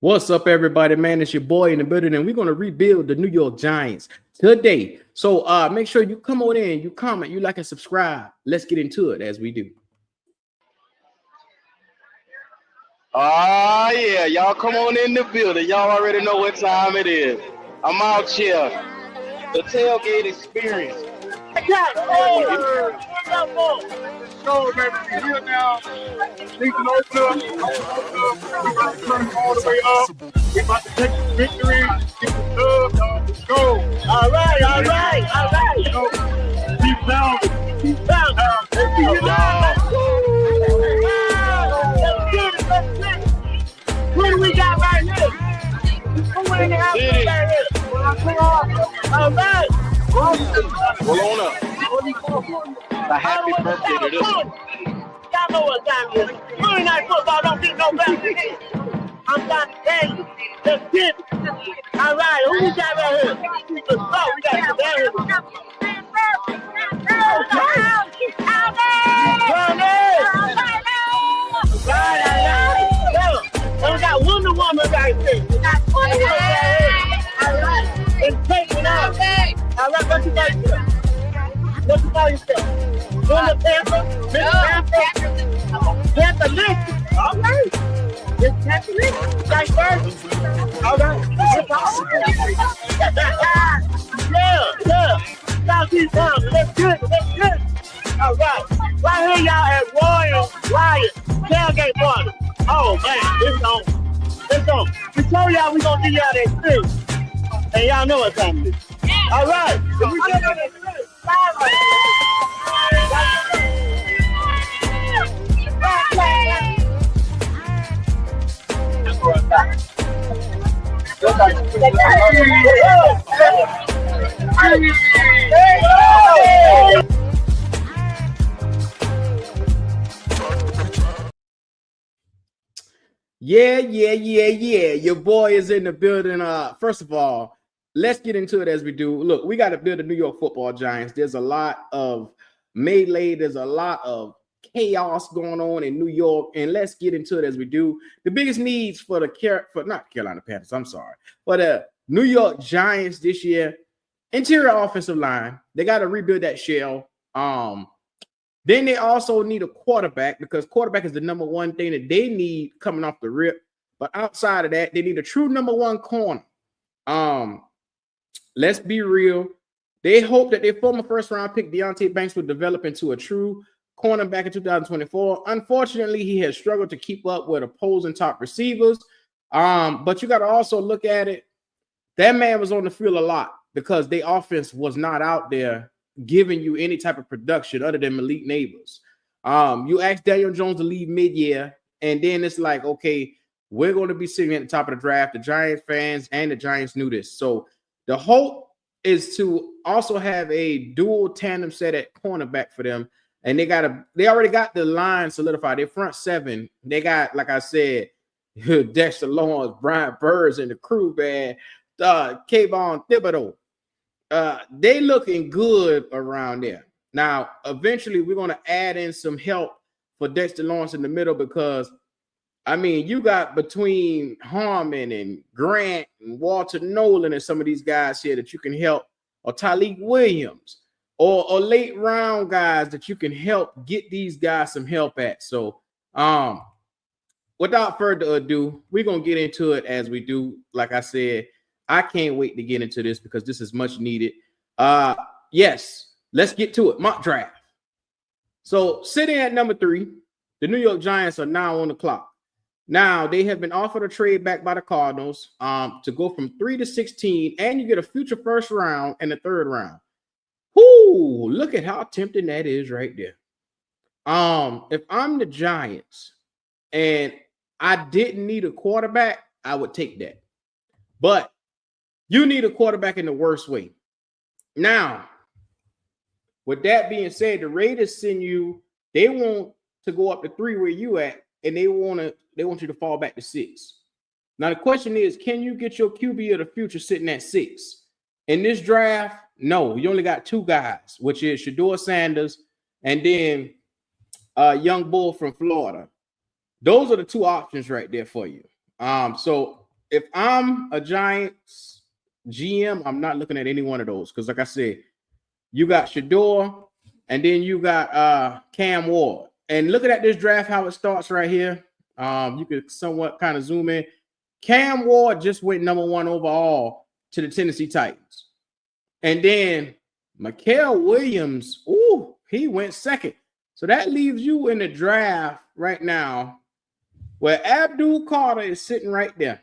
What's up, everybody? Man, it's your boy in the building, and we're going to rebuild the New York Giants today. So make sure you come on in, you comment, you like and subscribe. Let's get into it as we do. Oh, yeah. Y'all come on in the building. Y'all already know what time it is. I'm out here. The tailgate experience. Show, baby, we here now. Things are open up. We about to turn it all the way up. We about to take the victory. Get the dub, dog. Let's go. All right. You know, keep down. Let's see you now. What do we got right here? Who in the house right here? All right. Roll on up. A happy birthday to this one. Y'all know what time it is. Monday Night Football don't get no better than this. I'm trying to tell you. Let's get it. All right, who we got right here? Let's go. We got some down here. We got Wonder Woman right there. All right. It's taking out. All right, what you got here? What you call yourself? Little Panther? Little Panther? Panther Lynch? All right. It's Panther Lynch. Like first? All right. Yeah. Southeast Town. Let's get it. All right. Right here, y'all at Royal Riot Tailgate Party. Oh, man. It's on. We told y'all we gonna give y'all that free. And y'all know what time it is. All right. If we get on that free. Yeah. Your boy is in the building. First of all, let's get into it as we do. Look, we got to build the New York Football Giants. There's a lot of melee. There's a lot of chaos going on in New York, and let's get into it as we do. The biggest needs for not Carolina Panthers, I'm sorry, but New York Giants this year, interior offensive line. They got to rebuild that shell. Then they also need a quarterback because quarterback is the number one thing that they need coming off the rip. But outside of that, they need a true number one corner. Let's be real. They hope that their former first-round pick, Deonte Banks, will develop into a true cornerback in 2024. Unfortunately, he has struggled to keep up with opposing top receivers. But you got to also look at it. That man was on the field a lot because their offense was not out there giving you any type of production other than Malik Neighbors. You asked Daniel Jones to leave mid-year, and then it's like, okay, we're going to be sitting at the top of the draft. The Giants fans and the Giants knew this. So the hope is to also have a dual tandem set at cornerback for them. And they already got the line solidified. Their front seven, they got, like I said, Dexter Lawrence, Brian Burns, and the crew band, Kayvon Thibodeau. They looking good around there. Now, eventually, we're going to add in some help for Dexter Lawrence in the middle because, I mean, you got between Harmon and Grant and Walter Nolan and some of these guys here that you can help, or Tyleik Williams, or late round guys that you can help get these guys some help at. So, without further ado, we're going to get into it as we do. Like I said, I can't wait to get into this because this is much needed. Yes, let's get to it. Mock draft. So sitting at number 3, the New York Giants are now on the clock. Now they have been offered a trade back by the Cardinals to go from 3 to 16, and you get a future first round and a third round. Whoo, look at how tempting that is right there. If I'm the Giants and I didn't need a quarterback, I would take that. But you need a quarterback in the worst way. Now, with that being said, the Raiders they want to go up to 3 where you at, and they want you to fall back to 6. Now, the question is, can you get your QB of the future sitting at 6? In this draft, no, you only got 2 guys, which is Shedeur Sanders and then Young Bull from Florida. Those are the 2 options right there for you. So if I'm a Giants GM, I'm not looking at any one of those because, like I said, you got Shedeur and then you got Cam Ward. And looking at this draft, how it starts right here, you could somewhat kind of zoom in. Cam Ward just went number 1 overall to the Tennessee Titans. And then Mikael Williams, he went second. So that leaves you in the draft right now where Abdul Carter is sitting right there.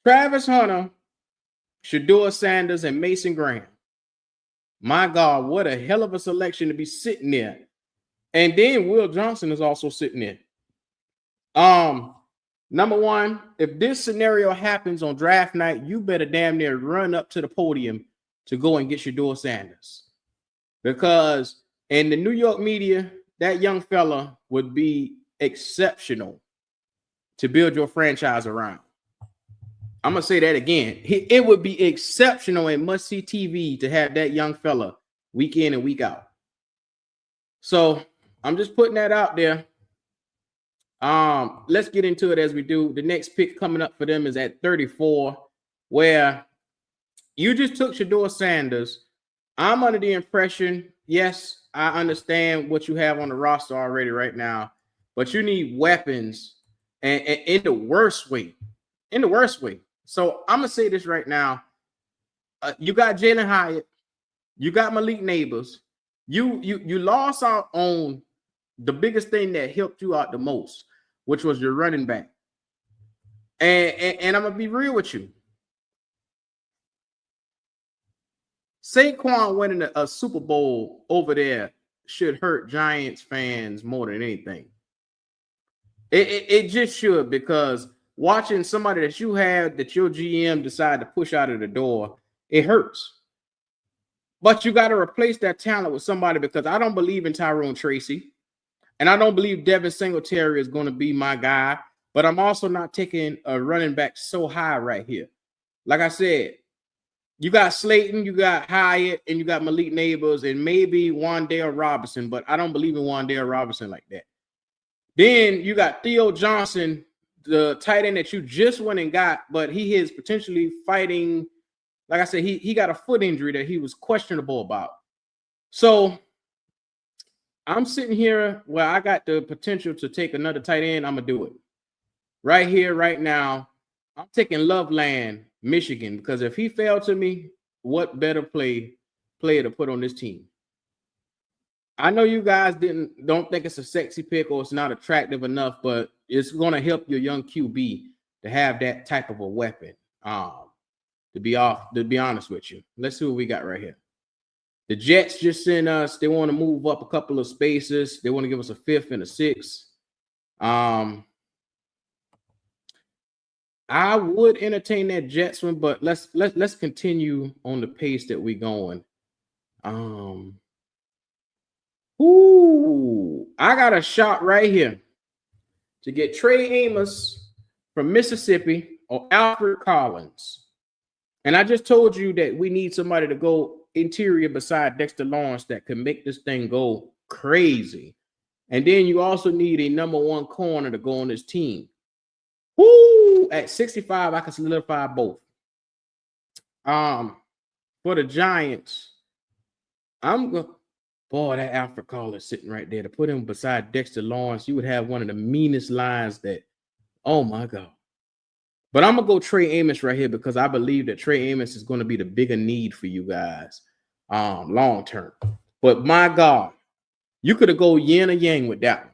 Travis Hunter, Shedeur Sanders, and Mason Graham. My God, what a hell of a selection to be sitting there. And then Will Johnson is also sitting there. Number one, if this scenario happens on draft night, you better damn near run up to the podium to go and get Shedeur Sanders. Because in the New York media, that young fella would be exceptional to build your franchise around. I'm going to say that again. It would be exceptional and must-see TV to have that young fella week in and week out. So I'm just putting that out there. Let's get into it as we do. The next pick coming up for them is at 34, where you just took Shedeur Sanders. I'm under the impression, yes, I understand what you have on the roster already right now, but you need weapons and in the worst way. In the worst way. So I'm going to say this right now. You got Jalen Hyatt. You got Malik Neighbors. You lost out on the biggest thing that helped you out the most, which was your running back. And I'm going to be real with you. Saquon winning a Super Bowl over there should hurt Giants fans more than anything. It just should, because watching somebody that you have that your GM decide to push out of the door, it hurts. But you got to replace that talent with somebody, because I don't believe in Tyrone Tracy. And I don't believe Devin Singletary is going to be my guy. But I'm also not taking a running back so high right here. Like I said, you got Slayton, you got Hyatt, and you got Malik Neighbors, and maybe Wan'Dale Robinson. But I don't believe in Wan'Dale Robinson like that. Then you got Theo Johnson, the tight end that you just went and got, but he is potentially fighting. Like I said, he got a foot injury that he was questionable about. So I'm sitting here where I got the potential to take another tight end. I'm going to do it. Right here, right now, I'm taking Loveland, Michigan, because if he fell to me, what better player to put on this team? I know you guys don't think it's a sexy pick or it's not attractive enough, but it's going to help your young QB to have that type of a weapon. To be honest with you, let's see what we got right here. The Jets just sent us. They want to move up a couple of spaces. They want to give us a 5th and a 6th. I would entertain that Jets one, but let's continue on the pace that we're going. I got a shot right here to get Trey Amos from Mississippi or Alfred Collins. And I just told you that we need somebody to go interior beside Dexter Lawrence that can make this thing go crazy. And then you also need a number 1 corner to go on this team. At 65, I can solidify both. For the Giants, that Alfred Collins sitting right there. To put him beside Dexter Lawrence, you would have one of the meanest lines that, oh my God. But I'm going to go Trey Amos right here, because I believe that Trey Amos is going to be the bigger need for you guys long term. But my God, you could have go yin or yang with that one.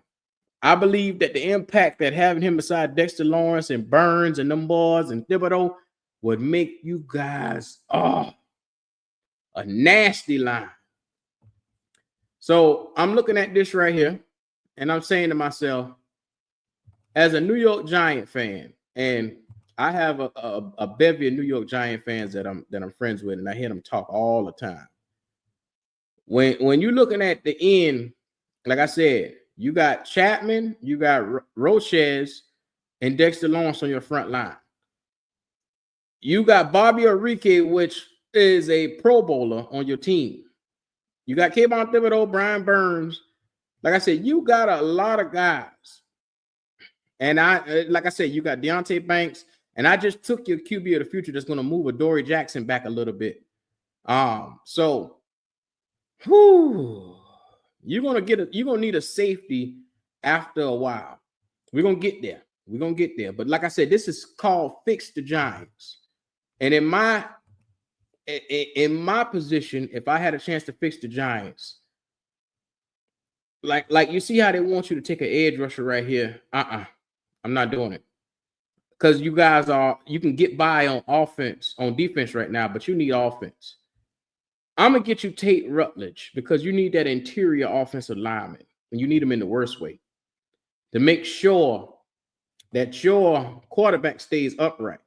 I believe that the impact that having him beside Dexter Lawrence and Burns and them boys and Thibodeau would make you guys a nasty line. So I'm looking at this right here, and I'm saying to myself, as a New York Giant fan, and I have a bevy of New York Giant fans that I'm friends with, and I hear them talk all the time. When you're looking at the end, like I said, you got Chapman, you got Roches, and Dexter Lawrence on your front line. You got Bobby Enrique, which is a Pro Bowler, on your team. You got Kayvon Thibodeau, Brian Burns. Like I said, you got a lot of guys. And like I said, you got Deonte Banks, and I just took your QB of the future that's going to move Adoree Jackson back a little bit. So you're gonna need a safety after a while. We're gonna get there. But like I said, this is called fix the Giants. And in my position, if I had a chance to fix the Giants, like you see how they want you to take an edge rusher right here. I'm not doing it. Because you can get by on defense right now, but you need offense. I'm going to get you Tate Rutledge because you need that interior offensive lineman, and you need him in the worst way to make sure that your quarterback stays upright.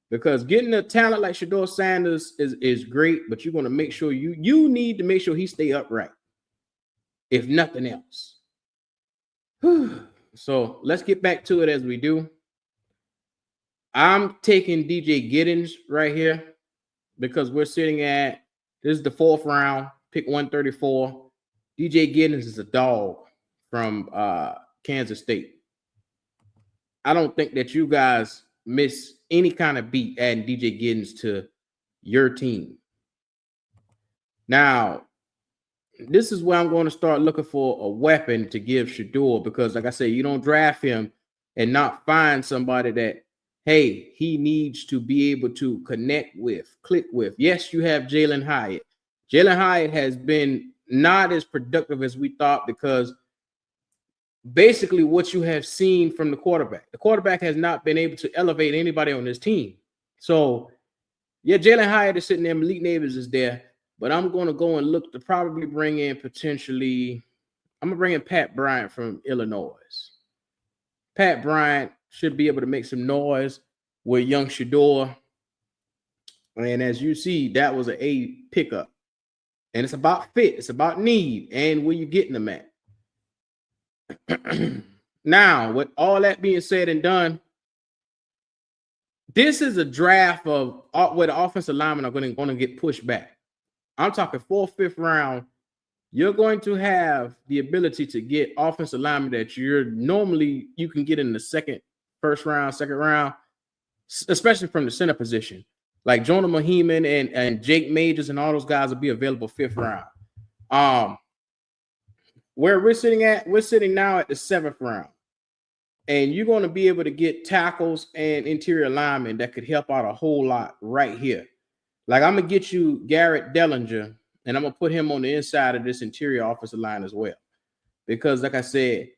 Because getting a talent like Shedeur Sanders is great, but you're going to make sure you need to make sure he stay upright, if nothing else. So let's get back to it as we do. I'm taking DJ Giddens right here because we're sitting at, this is the 4th round, pick 134. DJ Giddens is a dog from Kansas State. I don't think that you guys miss any kind of beat adding DJ Giddens to your team. Now, this is where I'm going to start looking for a weapon to give Shedeur because, like I said, you don't draft him and not find somebody that, hey, he needs to be able to connect with, click with. Yes, you have Jalen Hyatt. Jalen Hyatt has been not as productive as we thought because basically what you have seen from the quarterback has not been able to elevate anybody on this team. So, yeah, Jalen Hyatt is sitting there. Malik Neighbors is there. But I'm going to go and look to probably bring in I'm going to bring in Pat Bryant from Illinois. Pat Bryant should be able to make some noise with young Shedeur. And as you see, that was an A pickup. And it's about fit. It's about need and where you're getting them at. Now, with all that being said and done, this is a draft of where the offensive linemen are going to get pushed back. I'm talking 4th, 5th round. You're going to have the ability to get offensive linemen that you can get in the 1st round, 2nd round, especially from the center position. Like Jonah Maheman and Jake Majors and all those guys will be available 5th round. Where we're sitting now at the 7th round. And you're going to be able to get tackles and interior linemen that could help out a whole lot right here. Like I'm going to get you Garrett Dellinger, and I'm going to put him on the inside of this interior offensive line as well. Because like I said,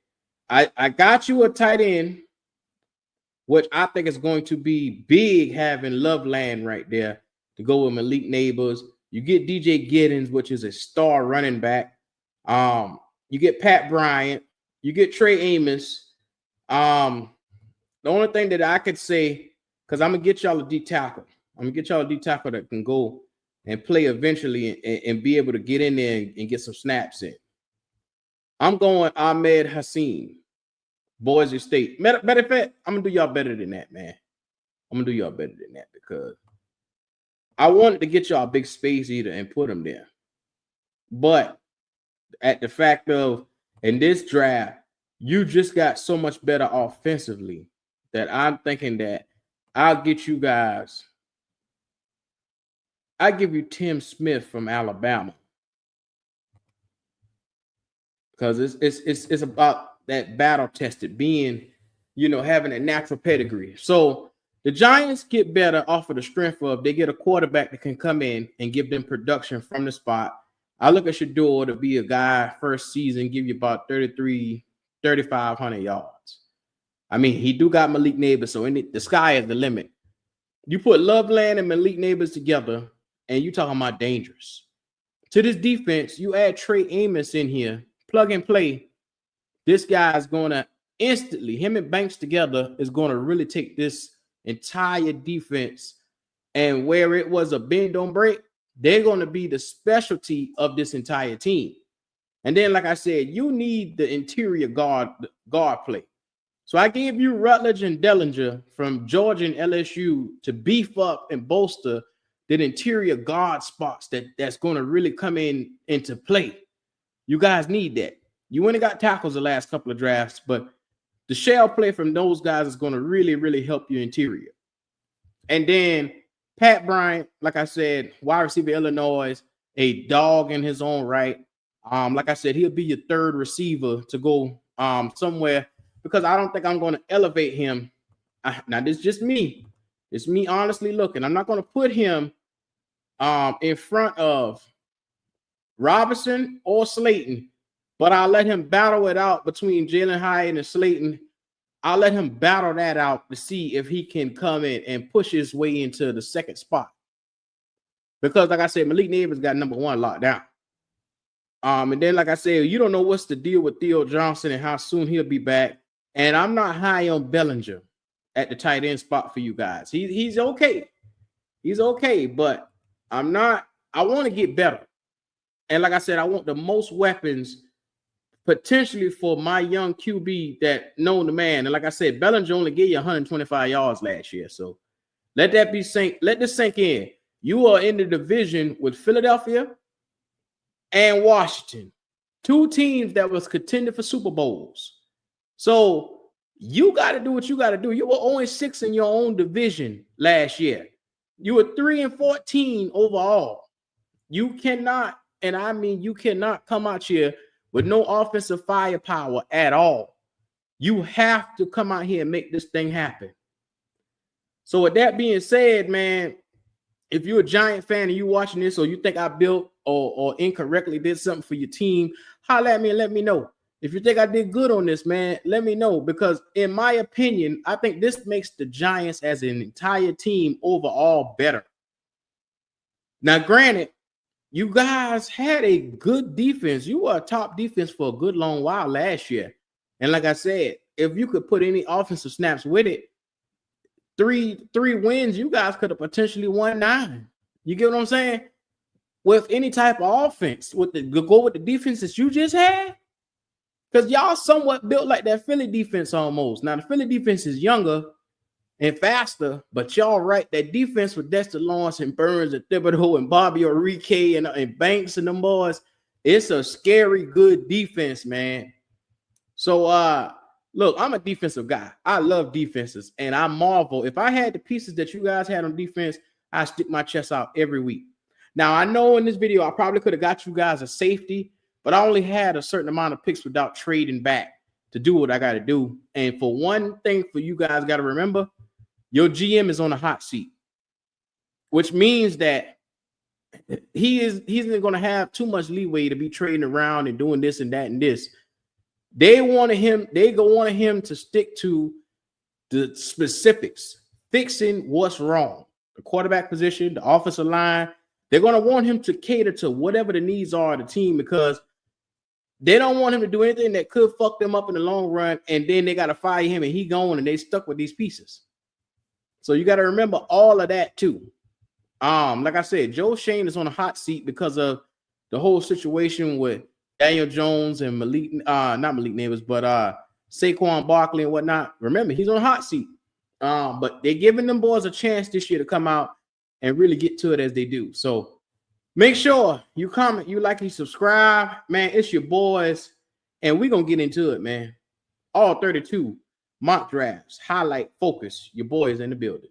I got you a tight end, which I think is going to be big having Loveland right there to go with Malik Neighbors. You get DJ Giddens, which is a star running back. You get Pat Bryant. You get Trey Amos. The only thing that I could say, because I'm going to get y'all a D tackle. I'm going to get y'all a D tackle that can go and play eventually and be able to get in there and get some snaps in. I'm going Ahmed Hassan, Boise State. Matter of fact, I'm going to do y'all better than that, man. I'm going to do y'all better than that because I wanted to get y'all a big space eater and put them there. But at the fact of, in this draft, you just got so much better offensively that I'm thinking that I'll get you guys. I give you Tim Smith from Alabama because it's about that battle tested being, having a natural pedigree. So the Giants get better off of the strength of they get a quarterback that can come in and give them production from the spot. I look at Shedeur to be a guy first season, give you about 3,500 yards. I mean, he do got Malik Neighbors, so the sky is the limit. You put Loveland and Malik Neighbors together, and you talking about dangerous. To this defense, you add Trey Amos in here, plug and play. This guy is going to instantly, him and Banks together, is going to really take this entire defense, and where it was a bend don't break, they're going to be the specialty of this entire team. And then, like I said, you need the interior guard play. So I gave you Rutledge and Dellinger from Georgia and LSU to beef up and bolster the interior guard spots that's going to really come into play. You guys need that. You went and got tackles the last couple of drafts, but the shell play from those guys is going to really, really help your interior. And then Pat Bryant, like I said, wide receiver Illinois, a dog in his own right. Like I said, he'll be your third receiver to go somewhere, because I don't think I'm going to elevate him. Now, this is just me. It's me honestly looking. I'm not going to put him in front of Robinson or Slayton, but I'll let him battle it out between Jalen Hyatt and Slayton. I'll let him battle that out to see if he can come in and push his way into the second spot. Because, like I said, Malik Neighbors got number 1 locked down. And then, like I said, you don't know what's the deal with Theo Johnson and how soon he'll be back. And I'm not high on Bellinger at the tight end spot for you guys. He's okay. He's okay, but I'm not. I want to get better. And like I said, I want the most weapons potentially for my young QB that know the man. And like I said, Bellinger only gave you 125 yards last year. So let this sink in. You are in the division with Philadelphia and Washington, 2 teams that was contending for Super Bowls. So you got to do what you got to do. You were 0-6 in your own division last year. You were 3-14 overall. You cannot, and I mean you cannot come out here with no offensive firepower at all. You have to come out here and make this thing happen. So with that being said, man, if you're a Giant fan and you watching this, or you think I built or incorrectly did something for your team, holler at me and let me know. If you think I did good on this, man, let me know, because in my opinion, I think this makes the Giants as an entire team overall better. Now, granted, you guys had a good defense. You were a top defense for a good long while last year. And like I said, if you could put any offensive snaps with it, three wins, you guys could have potentially won 9. You get what I'm saying? With any type of offense, go with the defenses you just had. Because y'all somewhat built like that Philly defense almost. Now, the Philly defense is younger and faster, but y'all right, that defense with Dexter Lawrence and Burns and Thibodeau and Bobby Orike and Banks and them boys, it's a scary good defense, man. So, look, I'm a defensive guy. I love defenses, and I marvel. If I had the pieces that you guys had on defense, I'd stick my chest out every week. Now, I know in this video, I probably could have got you guys a safety, but I only had a certain amount of picks without trading back to do what I got to do. And for one thing for you guys got to remember, your GM is on a hot seat, which means that he's not going to have too much leeway to be trading around and doing this and that and this. They wanted him to stick to the specifics, fixing what's wrong. The quarterback position, the offensive line. They're going to want him to cater to whatever the needs are of the team, because they don't want him to do anything that could fuck them up in the long run, and then they got to fire him and he gone and they stuck with these pieces. So you got to remember all of that too. Like I said, Joe Shane is on a hot seat because of the whole situation with Daniel Jones and not Malik Neighbors, but Saquon Barkley and whatnot. Remember, he's on a hot seat. But they're giving them boys a chance this year to come out and really get to it as they do. So make sure you comment, you like, you subscribe. Man, it's your boys, and we're going to get into it, man. All 32 mock drafts, highlight, focus, your boys in the building.